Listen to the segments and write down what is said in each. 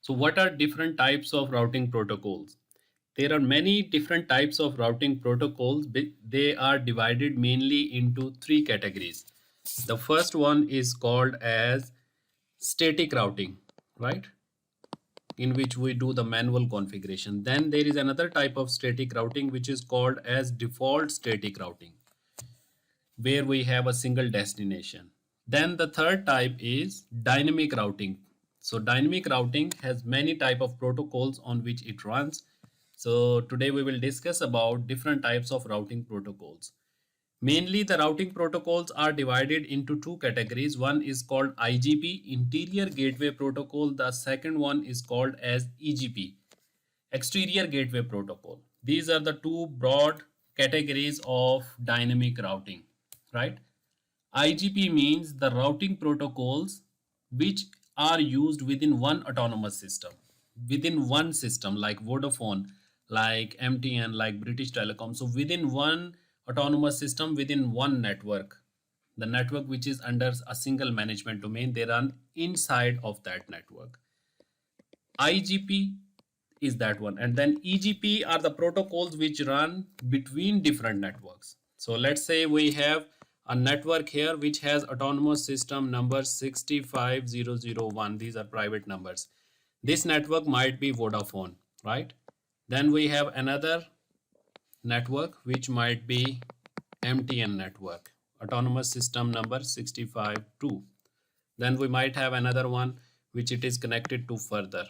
So what are different types of routing protocols? There are many different types of routing protocols. They are divided mainly into three categories. The first one is called as static routing, right? In which we do the manual configuration. Then there is another type of static routing which is called as default static routing, where we have a single destination. Then the third type is dynamic routing. So dynamic routing has many type of protocols on which it runs. So today we will discuss about different types of routing protocols. Mainly the routing protocols are divided into two categories. One is called IGP, Interior Gateway Protocol. The second one is called as EGP, Exterior Gateway Protocol. These are the two broad categories of dynamic routing, right? IGP means the routing protocols which are used within one autonomous system, within one system like Vodafone, like MTN, like British Telecom. So within one autonomous system, within one network, the network which is under a single management domain, they run inside of that network. IGP is that one, and then EGP are the protocols which run between different networks. So let's say we have a network here which has autonomous system number 65001. These are private numbers. This network might be Vodafone, right? Then we have another network which might be MTN network, autonomous system number 652. Then we might have another one which it is connected to further.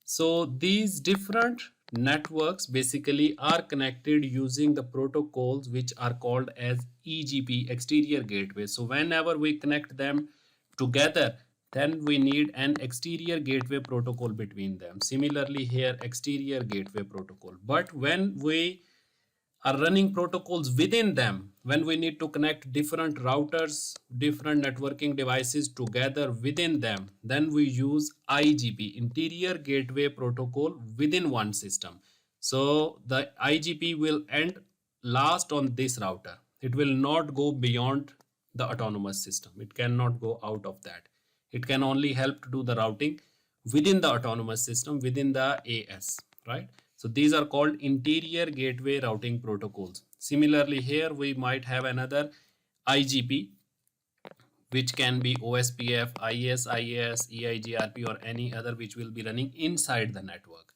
So these different networks basically are connected using the protocols which are called as EGP, exterior gateway. So whenever we connect them together, then we need an exterior gateway protocol between them. Similarly here, exterior gateway protocol. But when we are running protocols within them, when we need to connect different routers, different networking devices together within them, then we use IGP, Interior Gateway Protocol, within one system. So the IGP will end last on this router. It will not go beyond the autonomous system. It cannot go out of that. It can only help to do the routing within the autonomous system, within the AS, right? So these are called interior gateway routing protocols. Similarly, here we might have another IGP, which can be OSPF, IS, EIGRP, or any other which will be running inside the network.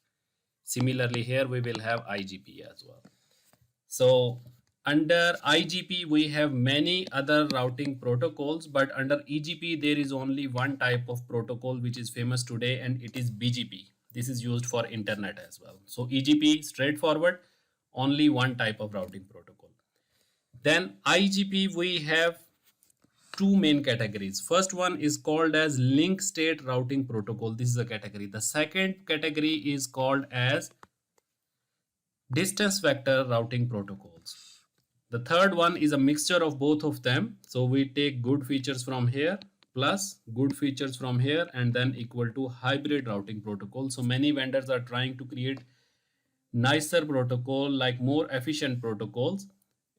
Similarly, here we will have IGP as well. So under IGP, we have many other routing protocols, but under EGP, there is only one type of protocol which is famous today, and it is BGP. This is used for internet as well. So EGP, straightforward, only one type of routing protocol. Then IGP, we have two main categories. First one is called as link state routing protocol. This is a category. The second category is called as distance vector routing protocols. The third one is a mixture of both of them. So we take good features from here plus good features from here and then equal to hybrid routing protocol. So many vendors are trying to create nicer protocol, like more efficient protocols.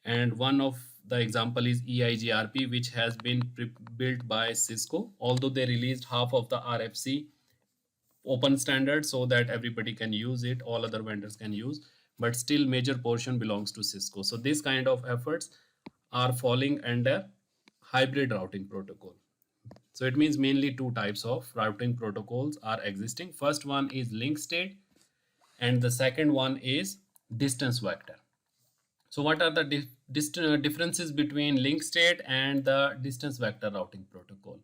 And one of the example is EIGRP, which has been built by Cisco, although they released half of the RFC open standard so that everybody can use it, all other vendors can use, but still major portion belongs to Cisco. So this kind of efforts are falling under hybrid routing protocol. So it means mainly two types of routing protocols are existing. First one is link state and the second one is distance vector. So what are the differences between link state and the distance vector routing protocol?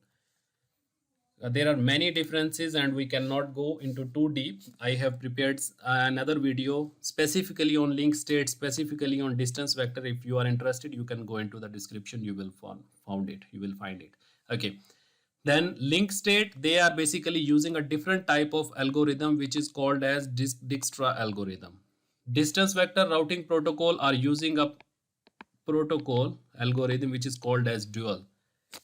There are many differences and we cannot go into too deep. I have prepared another video specifically on link state, specifically on distance vector. If you are interested, you can go into the description. You will find it. Okay. Then link state, they are basically using a different type of algorithm which is called as Dijkstra algorithm. Distance vector routing protocol are using a protocol algorithm which is called as dual.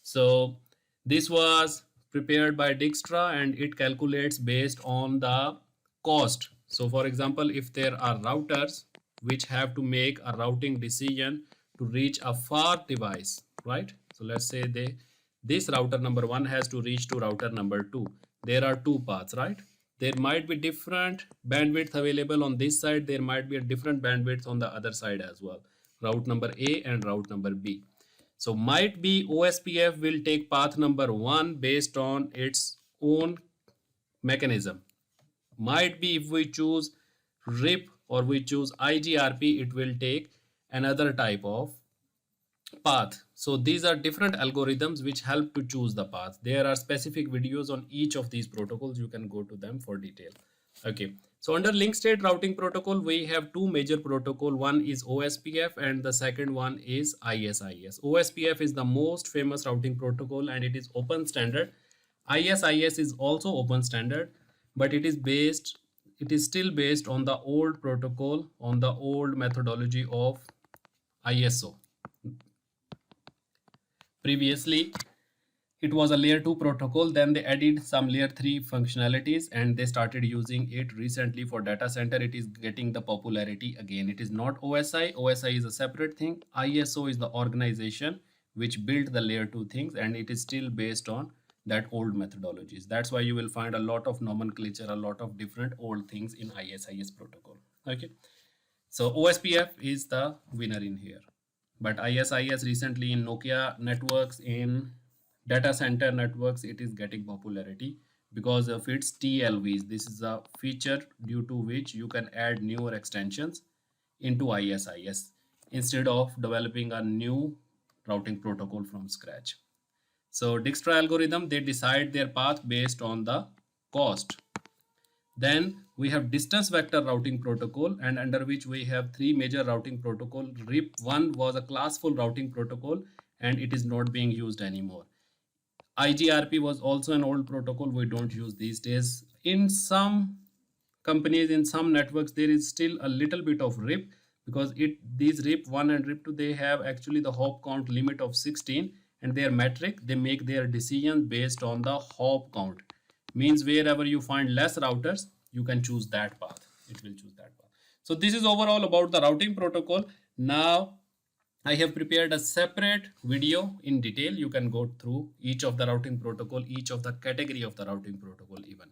So this was prepared by Dijkstra and it calculates based on the cost. So for example, if there are routers which have to make a routing decision to reach a far device, right? So let's say this router number 1 has to reach to router number 2. there are two paths, right? There might be different bandwidth available on this side. There might be a different bandwidth on the other side as well. Route number A and route number B. So might be OSPF will take path number 1 based on its own mechanism. Might be if we choose RIP or we choose IGRP, it will take another type of path. So these are different algorithms which help to choose the path. There are specific videos on each of these protocols. You can go to them for detail. Okay. So under link state routing protocol, we have two major protocol. One is OSPF and the second one is ISIS. OSPF is the most famous routing protocol and it is open standard. ISIS is also open standard, but it is still based on the old protocol, on the old methodology of ISO. Previously, it was a layer 2 protocol, then they added some layer 3 functionalities and they started using it recently for data center. It is getting the popularity again. It is not OSI. OSI is a separate thing. ISO is the organization which built the layer 2 things and it is still based on that old methodologies. That's why you will find a lot of nomenclature, a lot of different old things in ISIS protocol. Okay. So OSPF is the winner in here. But ISIS recently in Nokia networks, in data center networks, it is getting popularity because of its TLVs. This is a feature due to which you can add newer extensions into ISIS instead of developing a new routing protocol from scratch. So Dijkstra algorithm, they decide their path based on the cost. Then we have distance vector routing protocol, and under which we have three major routing protocol. RIP1 was a classful routing protocol and it is not being used anymore. IGRP was also an old protocol we don't use these days. In some companies, in some networks, there is still a little bit of RIP because these RIP1 and RIP2, they have actually the hop count limit of 16 and their metric, they make their decision based on the hop count. Means wherever you find less routers, you can choose that path. It will choose that path. So this is overall about the routing protocol. Now I have prepared a separate video in detail. You can go through each of the routing protocol, each of the category of the routing protocol even.